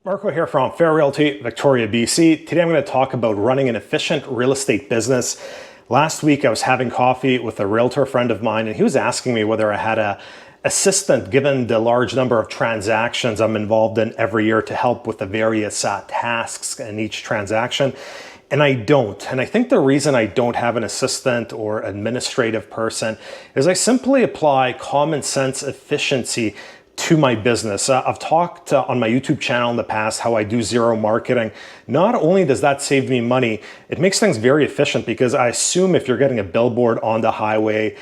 Marko here from Fair Realty, Victoria, BC. Today I'm going to talk about running an efficient real estate business. Last week I was having coffee with a realtor friend of mine and he was asking me whether I had an assistant given the large number of transactions I'm involved in every year to help with the various tasks in each transaction. And I don't. And I think the reason I don't have an assistant or administrative person is I simply apply common sense efficiency to my business. I've talked on my YouTube channel in the past how I do zero marketing. Not only does that save me money, it makes things very efficient because I assume if you're getting a billboard on the highway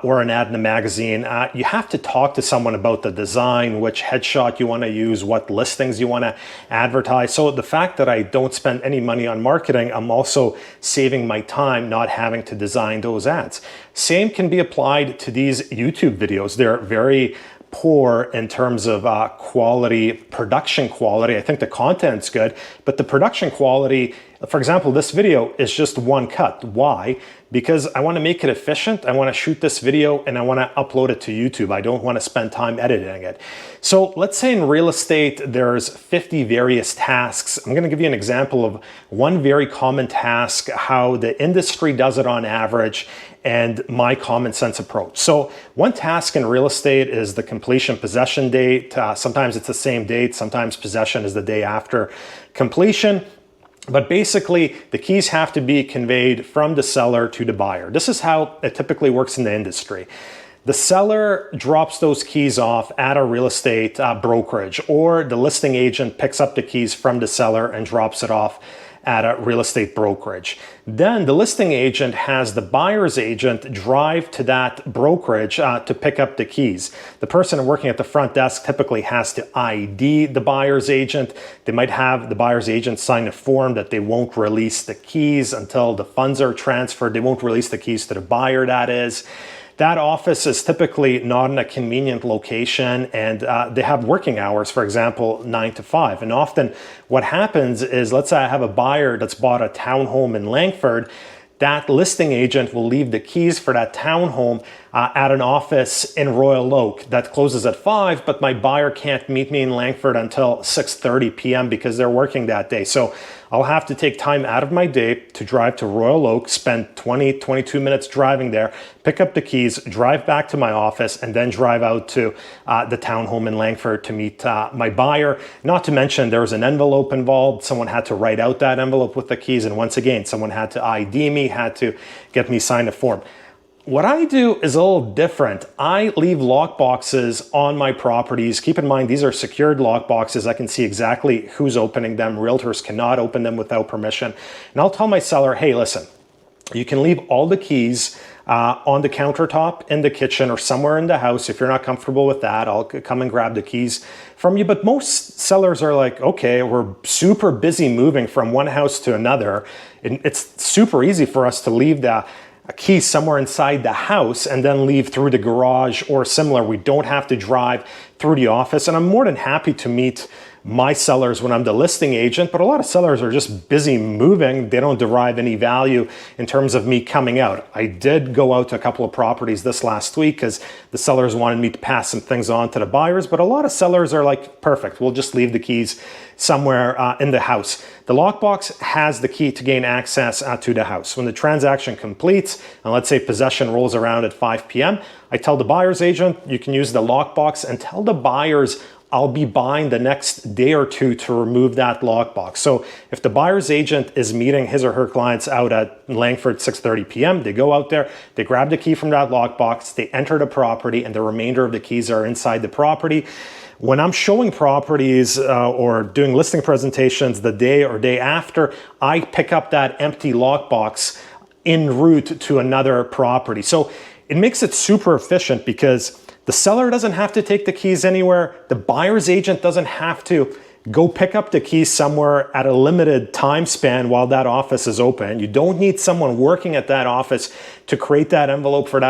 or an ad in a magazine, you have to talk to someone about the design, which headshot you want to use, what listings you want to advertise. So the fact that I don't spend any money on marketing, I'm also saving my time not having to design those ads. Same can be applied to these YouTube videos. They're very poor in terms of quality, production quality. I think the content's good, but the production quality, for example, this video is just one cut. Why? Because I want to make it efficient. I want to shoot this video and I want to upload it to YouTube. I don't want to spend time editing it. So let's say in real estate, there's 50 various tasks. I'm going to give you an example of one very common task, how the industry does it on average, and my common sense approach. So one task in real estate is the completion possession date. Sometimes it's the same date. Sometimes possession is the day after completion. But basically, the keys have to be conveyed from the seller to the buyer. This is how it typically works in the industry. The seller drops those keys off at a real estate brokerage, or the listing agent picks up the keys from the seller and drops it off at a real estate brokerage. Then the listing agent has the buyer's agent drive to that brokerage to pick up the keys. The person working at the front desk typically has to ID the buyer's agent. They might have the buyer's agent sign a form that they won't release the keys until the funds are transferred. They won't release the keys to the buyer, that is. That office is typically not in a convenient location, and they have working hours, for example, 9 to 5. And often what happens is, let's say I have a buyer that's bought a townhome in Langford. That listing agent will leave the keys for that townhome at an office in Royal Oak that closes at 5, but my buyer can't meet me in Langford until 6:30 p.m. because they're working that day. So I'll have to take time out of my day to drive to Royal Oak, spend 22 minutes driving there, pick up the keys, drive back to my office, and then drive out to the townhome in Langford to meet my buyer. Not to mention there was an envelope involved. Someone had to write out that envelope with the keys. And once again, someone had to ID me, had to get me signed a form. What I do is a little different. I leave lock boxes on my properties. Keep in mind, these are secured lock boxes. I can see exactly who's opening them. Realtors cannot open them without permission. And I'll tell my seller, hey, listen, you can leave all the keys on the countertop in the kitchen or somewhere in the house. If you're not comfortable with that, I'll come and grab the keys from you. But most sellers are like, okay, we're super busy moving from one house to another. It's super easy for us to leave a key somewhere inside the house and then leave through the garage or similar. We don't have to drive through the office. And I'm more than happy to meet my sellers when I'm the listing agent, but a lot of sellers are just busy moving. They don't derive any value in terms of me coming out. I did go out to a couple of properties this last week because the sellers wanted me to pass some things on to the buyers, but a lot of sellers are like, perfect, we'll just leave the keys somewhere in the house. The lockbox has the key to gain access to the house. When the transaction completes, and let's say possession rolls around at 5 p.m., I tell the buyer's agent, you can use the lockbox, and tell the buyers I'll be buying the next day or two to remove that lockbox. So if the buyer's agent is meeting his or her clients out at Langford 6:30 p.m., they go out there, they grab the key from that lockbox, they enter the property, and the remainder of the keys are inside the property. When I'm showing properties or doing listing presentations the day or day after, I pick up that empty lockbox en route to another property. So it makes it super efficient because the seller doesn't have to take the keys anywhere. The buyer's agent doesn't have to go pick up the keys somewhere at a limited time span while that office is open. You don't need someone working at that office to create that envelope for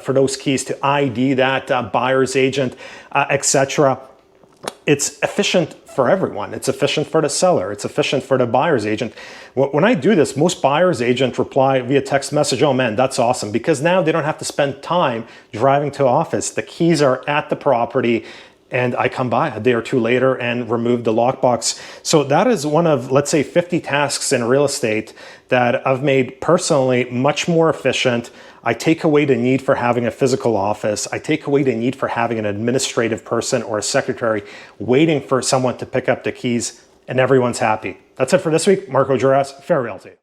for those keys, to ID that buyer's agent, etc. It's efficient for everyone. It's efficient for the seller. It's efficient for the buyer's agent. When I do this, most buyer's agents reply via text message, oh man, that's awesome, because now they don't have to spend time driving to office. The keys are at the property. and I come by a day or two later and remove the lockbox. So that is one of, let's say, 50 tasks in real estate that I've made personally much more efficient. I take away the need for having a physical office. I take away the need for having an administrative person or a secretary waiting for someone to pick up the keys, and everyone's happy. That's it for this week. Marko, Juras, Fair Realty.